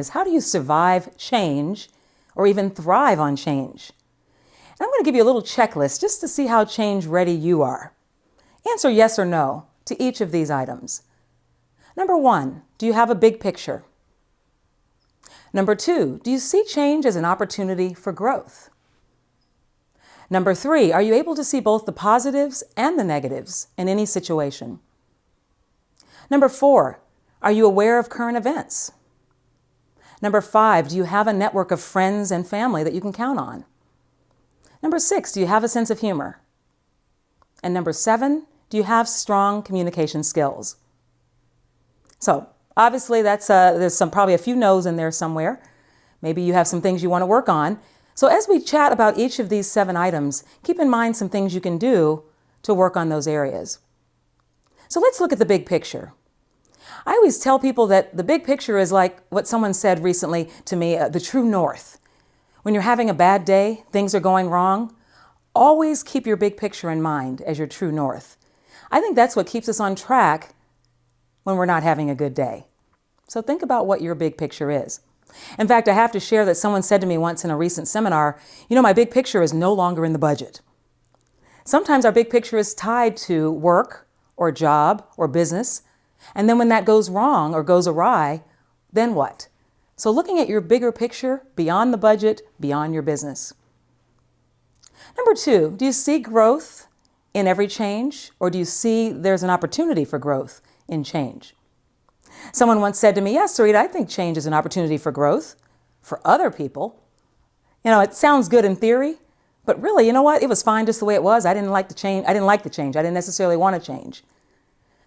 is how do you survive change or even thrive on change? And I'm going to give you a little checklist just to see how change ready you are. Answer yes or no to each of these items. Number 1, do you have a big picture? Number 2, do you see change as an opportunity for growth? Number 3, are you able to see both the positives and the negatives in any situation? Number 4, are you aware of current events? Number 5, do you have a network of friends and family that you can count on? Number 6, do you have a sense of humor? And number 7, do you have strong communication skills? So obviously there's probably a few no's in there somewhere. Maybe you have some things you want to work on. So as we chat about each of these 7 items, keep in mind some things you can do to work on those areas. So let's look at the big picture. I always tell people that the big picture is like what someone said recently to me, the true north. When you're having a bad day, things are going wrong, always keep your big picture in mind as your true north. I think that's what keeps us on track when we're not having a good day. So think about what your big picture is. In fact, I have to share that someone said to me once in a recent seminar, my big picture is no longer in the budget. Sometimes our big picture is tied to work or job or business. And then when that goes wrong or goes awry, then what? So looking at your bigger picture beyond the budget, beyond your business. Number 2, do you see growth in every change, or do you see there's an opportunity for growth in change? Someone once said to me, yes, Sarita, I think change is an opportunity for growth for other people. It sounds good in theory, but really, you know what? It was fine just the way it was. I didn't like the change. I didn't necessarily want to change.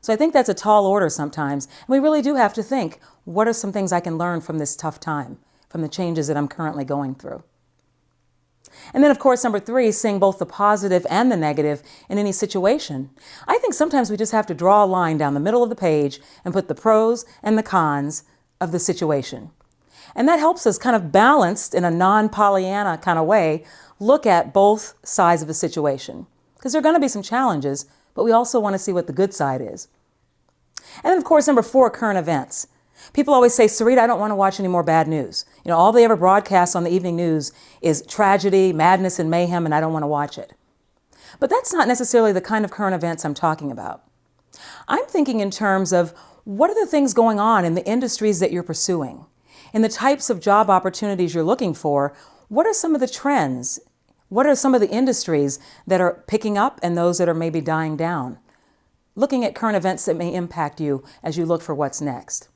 So I think that's a tall order sometimes. And we really do have to think, what are some things I can learn from this tough time, from the changes that I'm currently going through? And then, of course, number 3, seeing both the positive and the negative in any situation. I think sometimes we just have to draw a line down the middle of the page and put the pros and the cons of the situation. And that helps us kind of balanced in a non-Pollyanna kind of way, look at both sides of the situation. Because there are going to be some challenges, but we also want to see what the good side is. And then, of course, number 4, current events. People always say, Sarita, I don't want to watch any more bad news. All they ever broadcast on the evening news is tragedy, madness, and mayhem, and I don't want to watch it. But that's not necessarily the kind of current events I'm talking about. I'm thinking in terms of what are the things going on in the industries that you're pursuing, in the types of job opportunities you're looking for. What are some of the trends? What are some of the industries that are picking up and those that are maybe dying down? Looking at current events that may impact you as you look for what's next.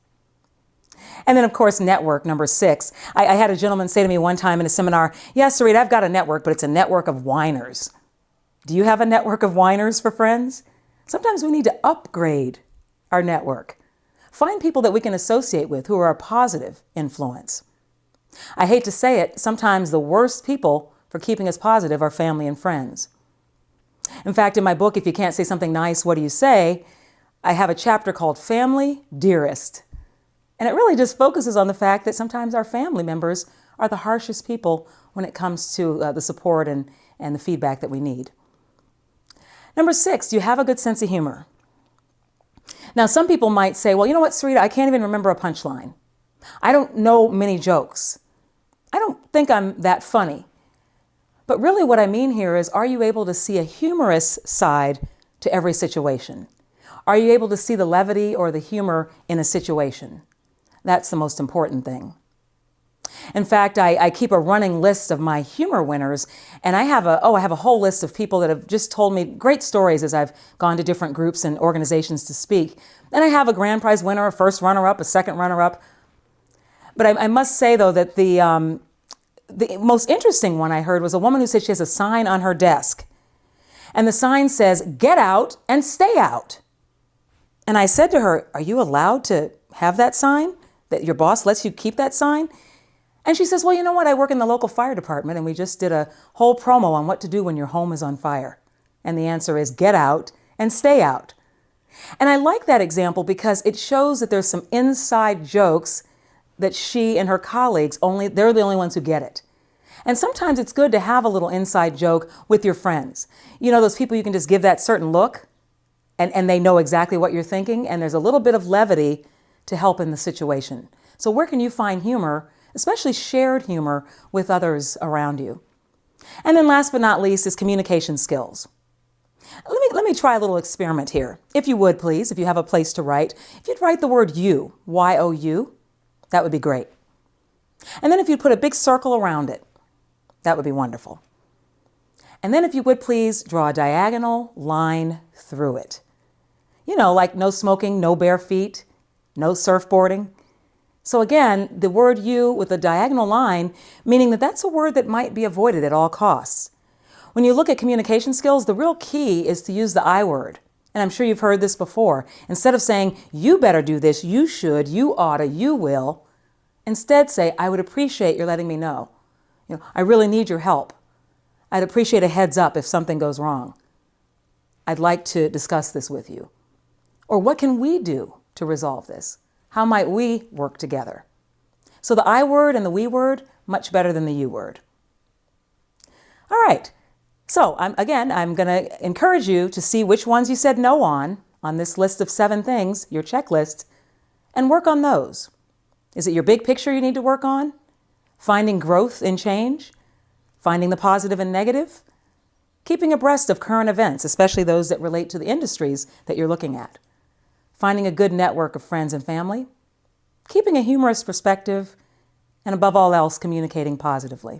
And then, of course, network, number 6. I had a gentleman say to me one time in a seminar, yes, Sarita, I've got a network, but it's a network of whiners. Do you have a network of whiners for friends? Sometimes we need to upgrade our network. Find people that we can associate with who are a positive influence. I hate to say it, sometimes the worst people for keeping us positive are family and friends. In fact, in my book, If You Can't Say Something Nice, What Do You Say?, I have a chapter called Family Dearest. And it really just focuses on the fact that sometimes our family members are the harshest people when it comes to the support and the feedback that we need. Number 6, do you have a good sense of humor? Now, some people might say, well, you know what, Sarita, I can't even remember a punchline. I don't know many jokes. I don't think I'm that funny. But really what I mean here is, are you able to see a humorous side to every situation? Are you able to see the levity or the humor in a situation? That's the most important thing. In fact, I keep a running list of my humor winners, and I have a whole list of people that have just told me great stories as I've gone to different groups and organizations to speak. And I have a grand prize winner, a first runner-up, a second runner-up. But I must say, though, that the most interesting one I heard was a woman who said she has a sign on her desk. And the sign says, "Get out and stay out." And I said to her, are you allowed to have that sign? That your boss lets you keep that sign? And she says, well, you know what? I work in the local fire department, and we just did a whole promo on what to do when your home is on fire. And the answer is get out and stay out. And I like that example because it shows that there's some inside jokes that she and her colleagues they're the only ones who get it. And sometimes it's good to have a little inside joke with your friends. You know, those people you can just give that certain look and they know exactly what you're thinking, and there's a little bit of levity to help in the situation. So where can you find humor, especially shared humor with others around you? And then last but not least is communication skills. Let me try a little experiment here. If you would, please, if you have a place to write, if you'd write the word you, Y-O-U, that would be great. And then if you'd put a big circle around it, that would be wonderful. And then if you would please draw a diagonal line through it. You know, like no smoking, no bare feet, no surfboarding. So again, the word you with a diagonal line, meaning that that's a word that might be avoided at all costs. When you look at communication skills, the real key is to use the I word. And I'm sure you've heard this before. Instead of saying, you better do this, you should, you oughta, you will, instead say, I would appreciate your letting me know. I really need your help. I'd appreciate a heads up if something goes wrong. I'd like to discuss this with you. Or what can we do to resolve this? How might we work together? So the I word and the we word, much better than the you word. All right. So I'm going to encourage you to see which ones you said no on this list of 7 things, your checklist, and work on those. Is it your big picture you need to work on? Finding growth in change? Finding the positive and negative? Keeping abreast of current events, especially those that relate to the industries that you're looking at? Finding a good network of friends and family? Keeping a humorous perspective? And above all else, communicating positively.